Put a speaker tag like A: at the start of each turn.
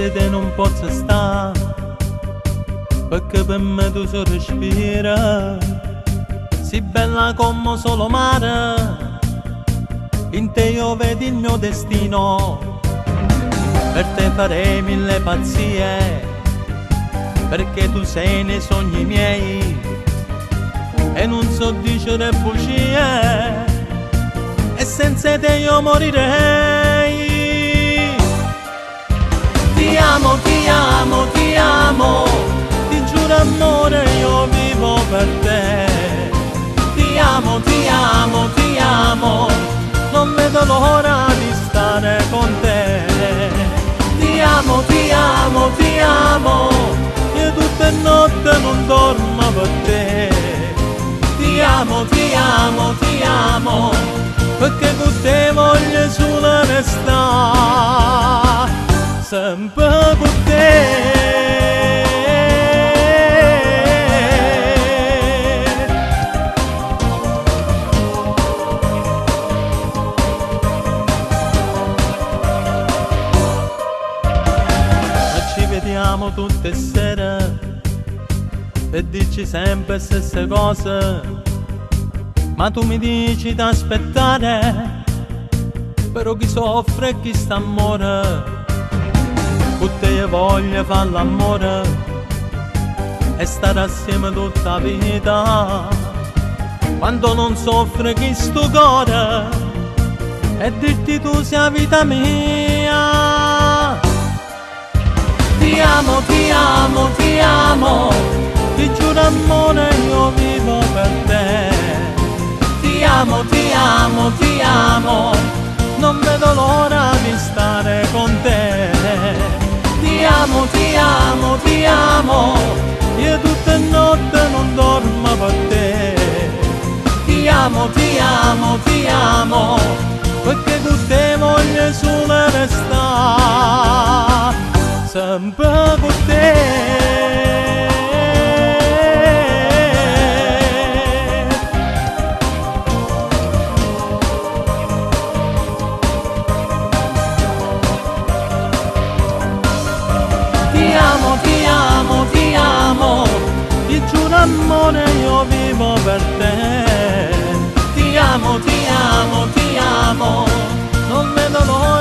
A: senza te non posso stare, perché per me tu so respira, si bella come solo mare, in te io vedo il mio destino, per te farei mille pazzie, perché tu sei nei sogni miei, e non so dicere bugie, e senza te io morirei. Ti amo, ti amo, ti amo, ti giuro amore io vivo per te. Ti amo, ti amo, ti amo, non vedo l'ora di stare con te. Ti amo, ti amo, ti amo, io tutte notte non dormo per te. Ti amo, ti amo, ti amo, perché con te voglio solo restare, sempre con te. Ma ci vediamo tutte sere e dici sempre stesse cose, ma tu mi dici da aspettare, però chi soffre e chi sta amore, con te voglio fare l'amore e stare assieme tutta la vita, quando non soffre chi sto cuore e dirti tu sia vita mia. Ti amo, ti amo, ti amo, ti giuro amore io vivo per te. Ti amo, ti amo, ti amo, non vedo l'ora di stare con te. Ti amo, ti amo, ti amo, io tutte notte non dormo per te. Ti amo, ti amo, ti amo, perché con te voglio solo restare, sempre con te. Ti amo, ti amo, ti amo, ti giuro amore io vivo per te. Ti amo, ti amo, ti amo, non vedo l'ora